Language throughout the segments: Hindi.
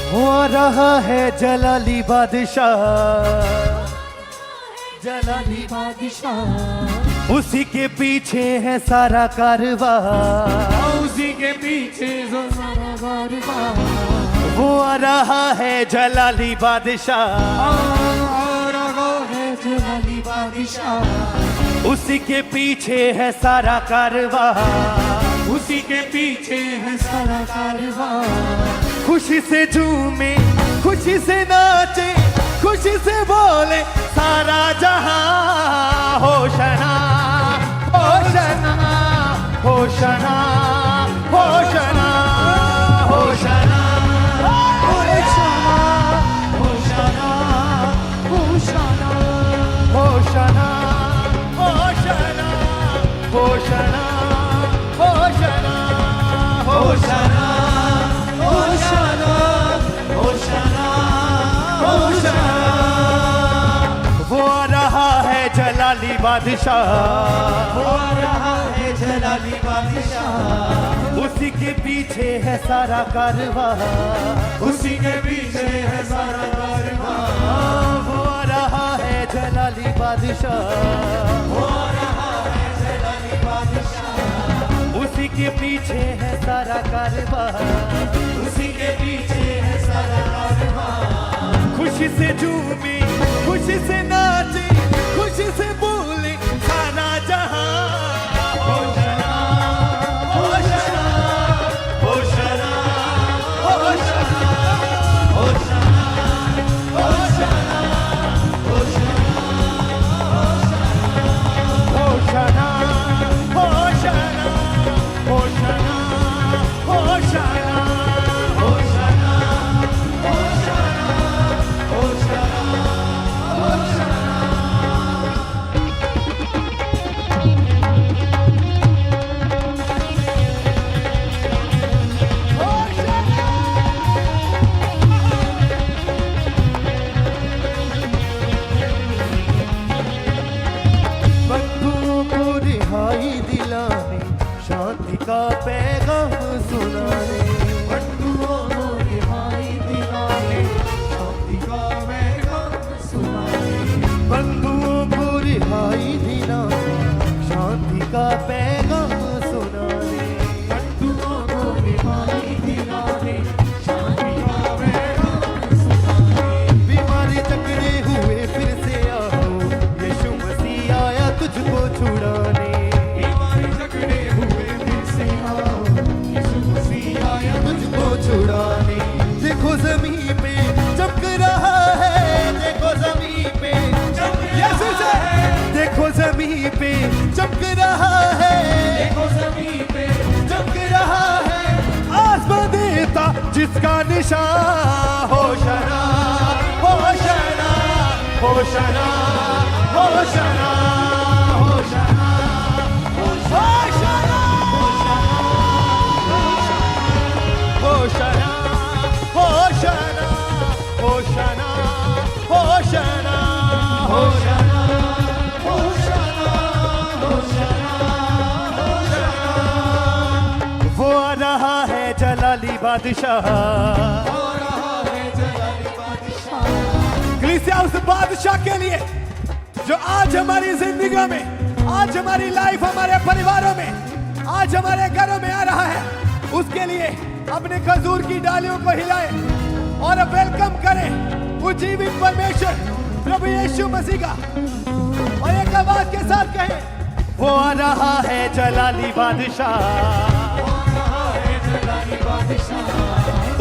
हो रहा है जलाली बादशाह, जलाली बादशाह, उसी के पीछे है सारा कारवां, उसी के पीछे जो सारा कारवां। वो आ रहा है जलाली बादशाह, आ रहा है जलाली बादशाह, उसी के पीछे है सारा कारवां, उसी के पीछे है सारा कारवां। खुशी से झूमे, खुशी से नाचे, खुशी से बोले सारा जहां। Hoshana Hoshana Hoshana Hoshana Hoshana Hoshana Hoshana Hoshana Hoshana Hoshana Hoshana Hoshana Hoshana Hoshana Hoshana. वो आ रहा है जलाली बादशाह, वो आ रहा है जलाली बादशाह, उसी के पीछे है सारा कारवां, उसी के पीछे है सारा कारवां। वो आ रहा है जलाली बादशाह, वो आ रहा है जलाली बादशाह, उसी के पीछे है सारा कारवां, उसी के पीछे है सारा कारवां। खुशी से झूमे, खुशी से नाचे, खुशी से बोले सारा जहां। Hoshana Hoshana Hoshana Hoshana Hoshana Hoshana Hoshana Hoshana Hoshana Hoshana Hoshana Hoshana Hoshana Hoshana. बंधुओं को रिहाई दिलाने, शांति का पैगाम सुनाने, बंधुओं को रिहाई दिलाने, शांति का पैगाम सुनाने। बंधुओं को रिहाई दिलाने, शांति का पैगाम सुनाने। बंधुओं को रिहाई दिलाने, शांति का पैगाम सुनाने। बीमारी जकड़े हुए फिर से आओ, यीशु मसीह आया तुझको छुड़ाने। बीमारी जकड़े हुए फिर से आओ, यीशु मसीह आया तुझको छुड़ाने। देखो जमीन पे चमक रहा है, देखो जमीन पे यीशु से, देखो जमीन पे चमक रहा है, देखो ज़मीन पे चमक रहा है आसमां देता जिसका निशान। Hoshana Hoshana Hoshana Hoshana Hoshana Hoshana Hoshana Hoshana Hoshana Hoshana Hoshana वो आ रहा है जलाली बादशाह, कलीसिया उस बादशाह के लिए जो आज हमारी जिंदगी में, आज हमारी लाइफ, हमारे परिवारों में, आज हमारे घरों में आ रहा है, उसके लिए अपने खजूर की डालियों को हिलाएं और वेलकम करें वो जीवित परमेश्वर प्रभु यीशु मसीह का, और एक आवाज के साथ कहें, वो आ रहा है जलाली बादशाह,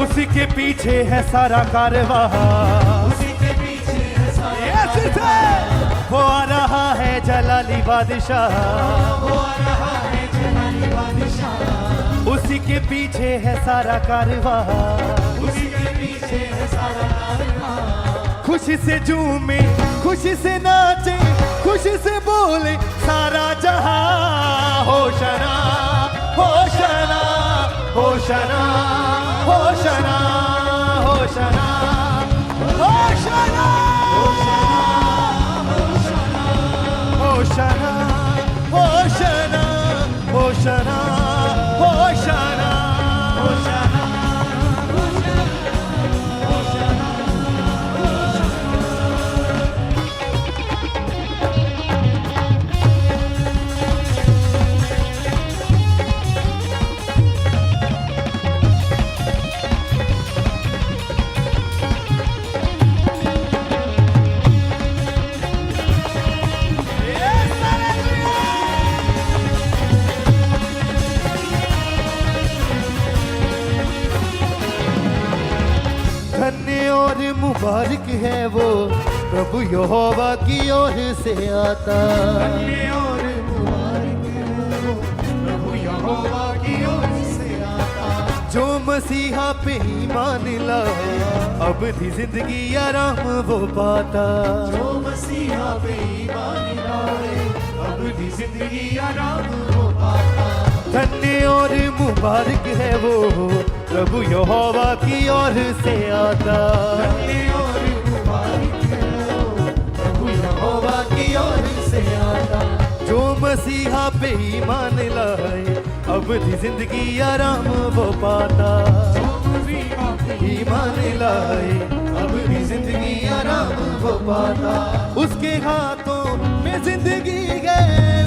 उसी के पीछे है सारा कारवां, उसी के पीछे है सारा यीशु से। वो आ रहा है जलाली बादशाह, वो आ रहा है जलाली बादशाह, उसी के पीछे है सारा कारवां, उसी के पीछे है सारा कारवां। खुशी से झूमे, खुशी से नाचे, खुशी से बोले सारा जहां। Hoshana Hoshana Hoshana Hoshana Hoshana Hoshana Hoshana Hoshana Hoshana Hoshana और मुबारक है वो प्रभु यहोवा की ओर से आता। धन्य और मुबारक है वो प्रभु यहोवा की ओर से आता। जो मसीहा पे ईमान लाए अपनी जिंदगी आराम वो पाता। जो मसीहा पे ईमान लाए अपनी जिंदगी आराम हो पाता। धन्य और मुबारक है वो प्रभु यहोवा की ओर से आता। धन्य और मुबारक है वो प्रभु यहोवा की ओर से आता। जो मसीहा पे ईमान लाए अपनी जिंदगी आराम वो पाता। जो मसीहा पे ईमान लाए अपनी जिंदगी आराम हो पाता। उसके हाथों में जिंदगी है,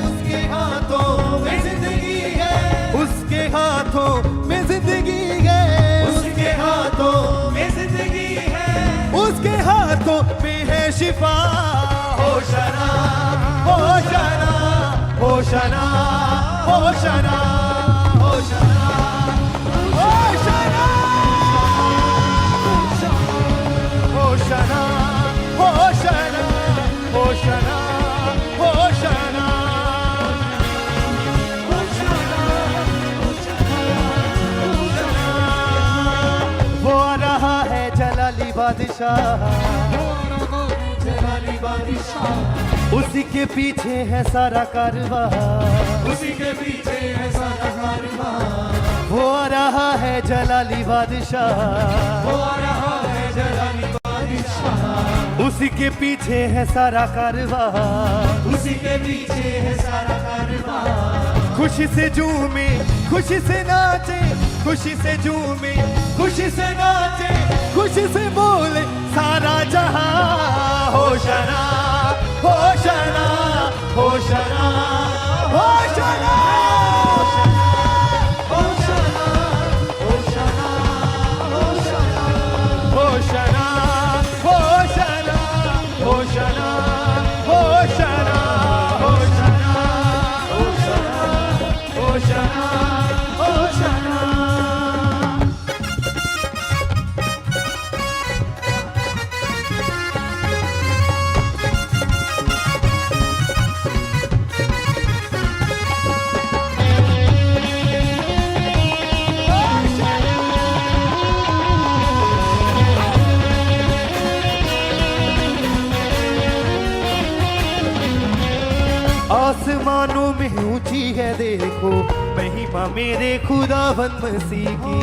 उसके हाथों में जिंदगी है, उसके हाथों में जिंदगी है, उसके हाथों में जिंदगी है। उसके हाथों में है शिफा। होशाना होशाना होशाना होशाना होशाना होशाना होशाना होशाना होशाना होशाना। वो आ रहा है जलाली बादशाह, जलाली बादशाह उसी के पीछे है सारा कारवां। उसी के पीछे है सारा कारवां। वो आ रहा है जलाली बादशाह, वो आ रहा है जलाली बादशाह। उसी के पीछे है सारा कारवां। उसी के पीछे है सारा कारवां। खुशी से झूमे खुशी से नाचे, खुशी से झूमे खुशी से नाचे, खुशी से बोले सारा जहां। होशाना होशाना होशाना होशाना होशाना होशाना होशाना होशाना होशाना होशाना होशाना होशाना होशाना होशाना। आसमानों में ऊंची है देखो महिमा मेरे खुदावंद मसीह की।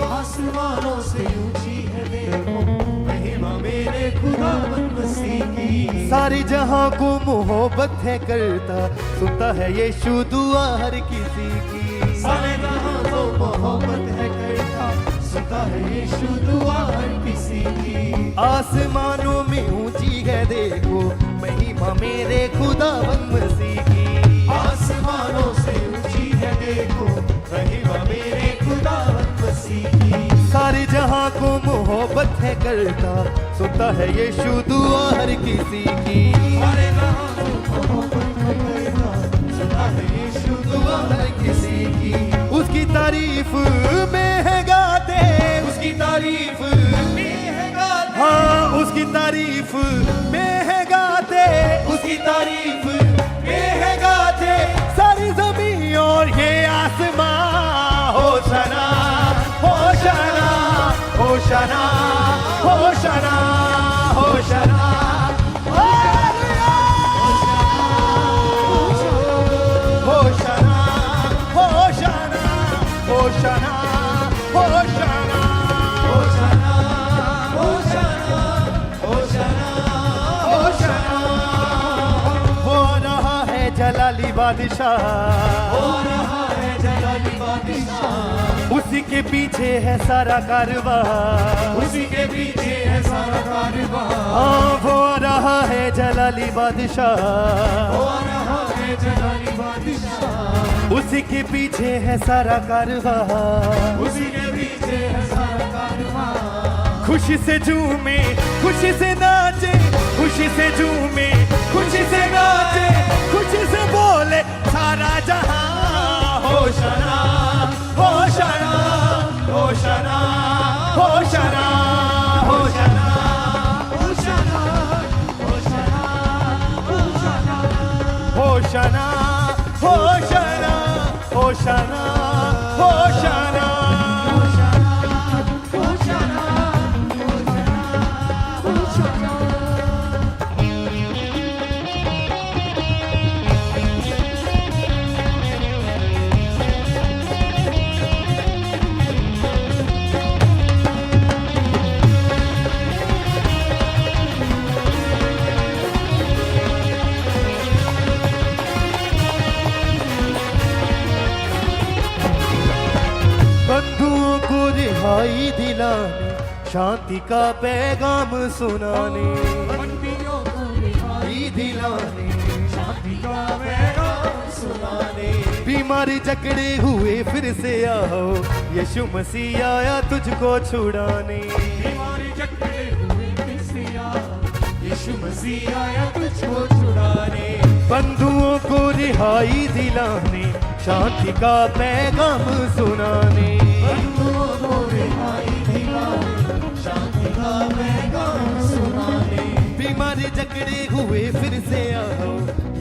आसमानों से ऊंची है देखो महिमा मेरे खुदावंद मसीह की। सारे जहां को मोहब्बत है करता, सुनता है यीशु दुआ हर किसी की। सारे जहां को मोहब्बत है करता, सुनता है यीशु दुआ हर किसी की। आसमानों में ऊंची है देखो महिमा मेरे खुदावंद मसीह की। आसमानों से ऊंची है देखो महिमा मेरे खुदावंद मसीह की। सारे जहां को मोहब्बत है करता, सुनता है यीशु दुआ हर किसी की। सारे जहां को मोहब्बत है करता, सुनता है यीशु दुआ हर किसी की। उसकी तारीफ में है गाते, उसकी तारीफ में है गाते। हाँ उसकी तारीफ में है गाते, उसकी तारीफ में है गाते। सारी जमीन और ये आसमां। होशाना होशाना होशाना होशाना होशाना होशाना होशाना होशाना होशाना होशाना होशाना होशाना होशाना। हो रहा है जलाली बादशाह, हो रहा है जलाली बादशाह। उसी के पीछे है सारा कारवां। उसी के पीछे है सारा कारवां। हाँ वो आ रहा है जलाली बादशाह, हो रहा है जलाली बादशाह। उसी के पीछे है सारा कारवां। उसी के पीछे है सारा कारवां। खुशी से झूमे खुशी से नाचे, खुशी से झूमे खुशी से नाचे, खुशी से बोले सारा जहां। होशाना होशाना होशाना होशाना होशाना होशाना होशाना होशाना बंधुओं को रिहाई दिलाने शांति का पैगाम सुनाने रिहाई दिलाने शांति का पैगाम सुनाने बीमारी जकड़े हुए फिर से आओ यीशु मसीह आया तुझको छुड़ाने बीमारी जकड़े हुए फिर से आओ यीशु मसीह आया तुझको छुड़ाने बंधुओं को रिहाई दिलाने शांति का पैगाम सुनाने बंधुओं को रिहाई दिलाने शांति का पैगाम सुनाने बीमारी जकड़े हुए फिर से आओ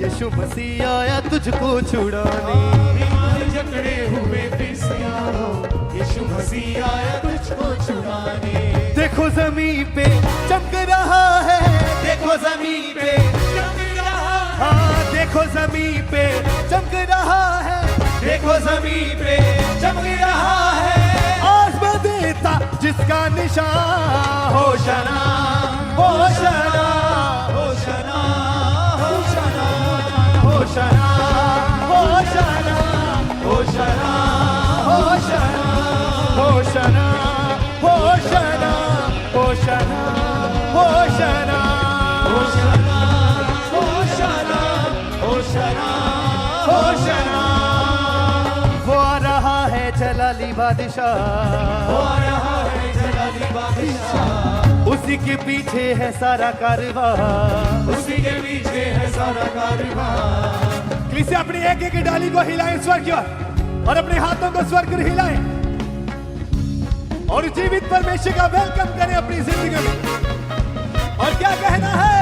यीशु मसीह आया तुझको छुड़ाने बीमारी जकड़े हुए फिर से आओ यीशु मसीह आया तुझको छुड़ाने देखो जमीन पे चमक रहा है देखो जमीन पे चमक रहा हाँ देखो जमीन पे चमक रहा है देखो जमीन पे चमक रहा है आसमां देता जिसका निशान होशाना होशाना होशाना होशाना होशाना होशाना होशाना होशाना होशाना होशाना होशाना होशाना होशाना होशाना होशाना होशाना वो आ रहा है जलाली बादशाह हो रहा है जलाली बादशाह उसी के पीछे है सारा कारवां उसी के पीछे है सारा कारवां किसी अपनी एक एक डाली को हिलाएं स्वर्ग की ओर और अपने हाथों को स्वर्ग की ओर हिलाएं और जीवित परमेश्वर का वेलकम करें अपनी जिंदगी में। और क्या कहना है?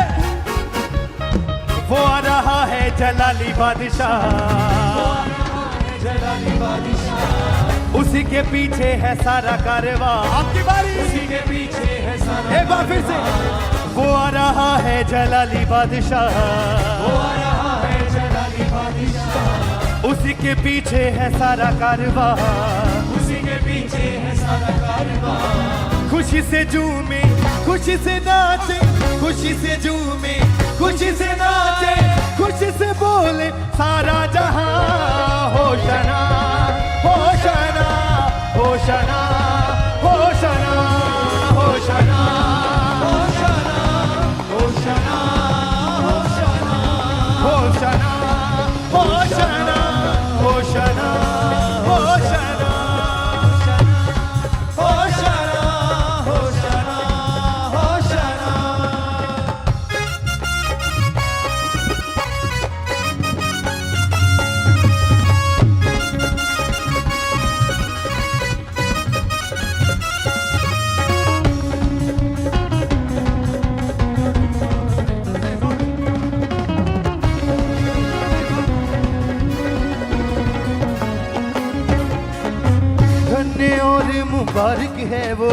वो आ रहा है जलाली बादशाह जलाली बादशाह उसी के पीछे है सारा कारवां आपकी बारी। उसी के पीछे है सारा एक बार फिर से वो आ रहा है जलाली बादशाह हो रहा है जलाली बादशाह उसी के पीछे है सारा कारवां उसी के पीछे है सारा कारवां खुशी से झूमे खुशी से नाचे खुशी से झूमे खुशी से नाचे खुशी से बोले सारा जहां होशाना होशाना होशाना होशाना होशाना होशाना होशाना होशाना होशाना होशाना होशाना होशाना होशाना होशाना होशाना धन्य और मुबारक है वो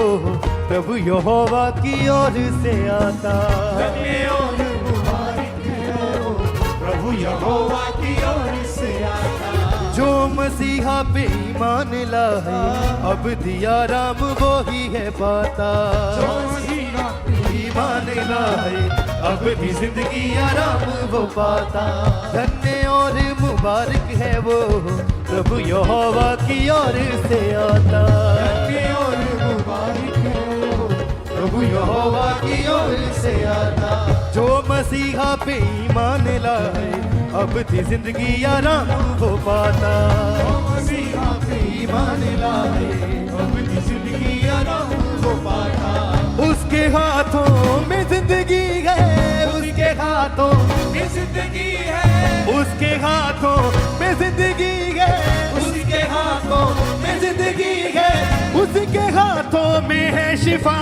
प्रभु यहोवा की ओर से आता धन्य और मुबारक है वो प्रभु यहोवा की ओर से आता जो मसीहा पे ईमान लाए अब दिया राम वो ही है पाता जो मसीहा ईमान लाए अब भी जिंदगी आराम वो पाता धन्य और मुबारक है वो प्रभु यहोवा की ओर से आता धन्य और मुबारक है वो प्रभु यहोवा की ओर से आता जो मसीहा पे ईमान लाए अब थी जिंदगी आराम वो पाता मसीहा पे ईमान लाए अब की जिंदगी आराम को पाता उसके हाथों में जिंदगी है उसके हाथों ये जिंदगी है उसके हाथों में जिंदगी है उसके हाथों में जिंदगी है उसके हाथों में है शिफा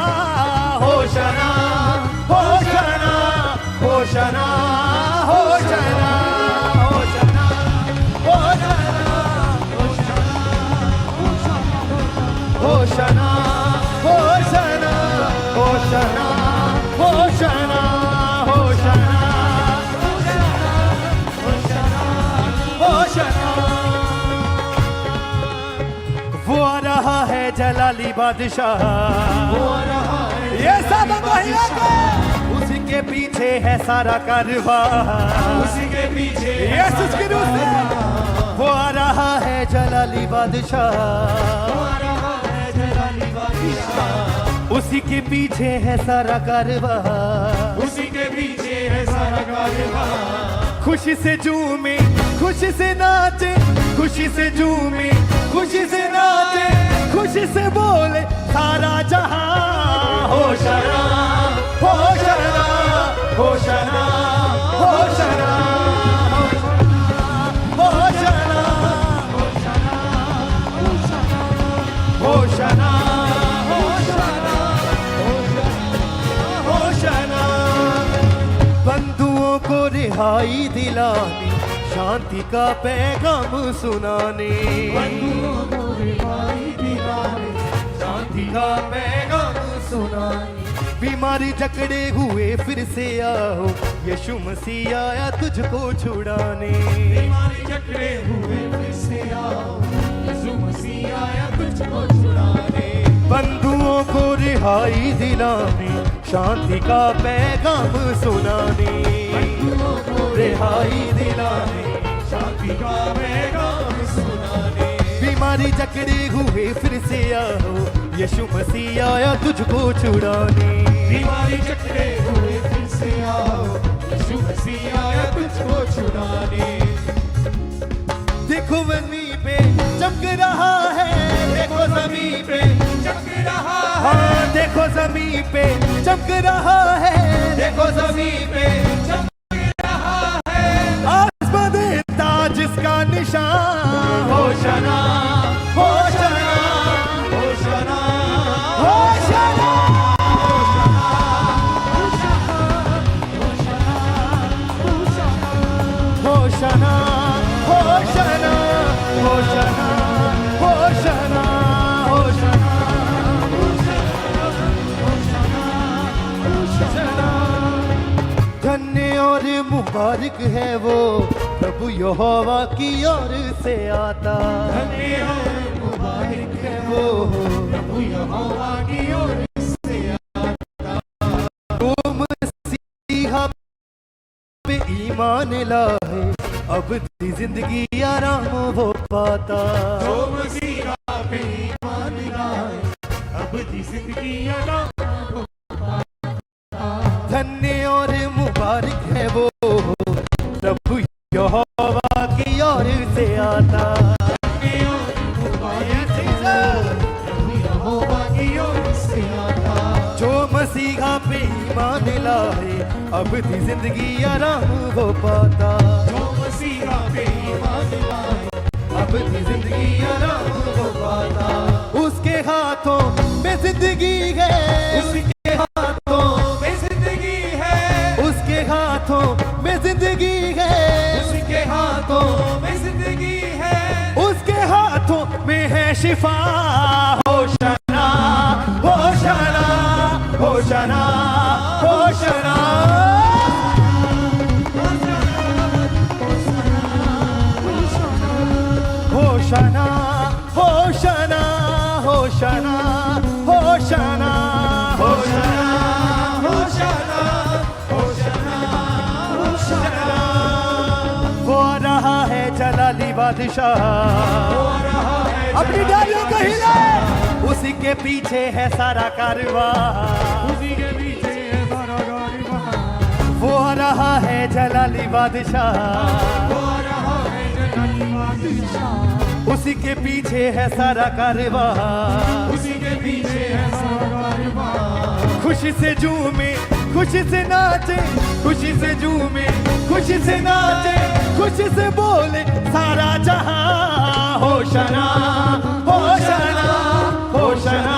होशाना होशाना होशाना होशाना होशाना होशना होशना होशना होशना। वो आ रहा है जलाली बादशाह, वो आ रहा है ये सब महिला को उसी के पीछे है सारा कारवां, उसी के पीछे यीशु की रूह से वो आ रहा है जलाली बादशाह, वो आ रहा है जलाली बादशाह, उसी के पीछे है सारा कारवां, उसी के पीछे है सारा कारवां। खुशी से झूमे खुशी से नाचे, खुशी से झूमे खुशी से नाचे, खुशी से बोले सारा जहां Hoshana Hoshana Hoshana Hoshana Hoshana Hoshana Hoshana. बंधुओं को रिहाई दिलानी, शांति का पैगाम सुनाने, शांति का पैगाम सुनाने। बीमारी जकड़े हुए फिर से आओ, यीशु मसीह आया तुझको छुड़ाने, बीमारी जकड़े हुए फिर से आओ, यीशु मसीह आया तुझको छुड़ाने। बंधुओं को रिहाई दिलाने, शांति का पैगाम सुनाने, रिहाई दिलाने, शांति का पैगाम सुनाने। बीमारी जकड़े हुए फिर से आओ, यीशु मसीह आया तुझको छुड़ाने, बीमारी जकड़े हुए फिर से आओ, यीशु मसीह आया तुझको छुड़ाने। देखो जमीन पे चमक रहा है, देखो जमीन पे चमक रहा है, हाँ देखो जमीन पे चमक रहा है, देखो जमीन पे चमक रहा है। आसमां देता जिसका निशान Hoshana Hoshana Hoshana Hoshana Hoshana Hoshana Hoshana Hoshana Hoshana. धन्य और मुबारक है वो प्रभु यहोवा की ओर से आता, धन्य और मुबारक है वो प्रभु यहोवा की ओर से वो मसीहा पे ईमान लाए, अब दी जिंदगी आराम वो पाता, जो मसीह पे ईमान लाए, अब दी जिंदगी आराम। धन्य और मुबारक है वो प्रभु यहोवा की ओर से आता, धन्य और मुबारक है प्रभु यहोवा की ओर से आता। जो मसीहा पे ईमान लाए, अब दी जिंदगी आराम वो पाता, जो मसीह पे ईमान लाए, अब दी जिंदगी आराम वो पाता। उसके हाथों में जिंदगी है, उसके हाथों में जिंदगी है, उसके हाथों में जिंदगी है, उसके हाथों में जिंदगी है, उसके हाथों में है शिफा Hoshana Hoshana Hoshana Hoshana Hoshana Hoshana Hoshana Hoshana Hoshana Hoshana Hoshana Hoshana. वो आ रहा है जलाली बादशाह, अपनी डालियों को हिले, उसी के पीछे है सारा कारवां, उसी के पीछे है सारा कारवां। वो आ रहा है जलाली बादशाह, वो आ रहा है जलाली बादशाह, उसी के पीछे है सारा कारवां, उसी के पीछे है सारा कारवां। खुशी से झूमे खुशी से नाचे, खुशी से झूमे खुशी से नाचे, खुशी से बोले सारा जहां होशना होशना होशना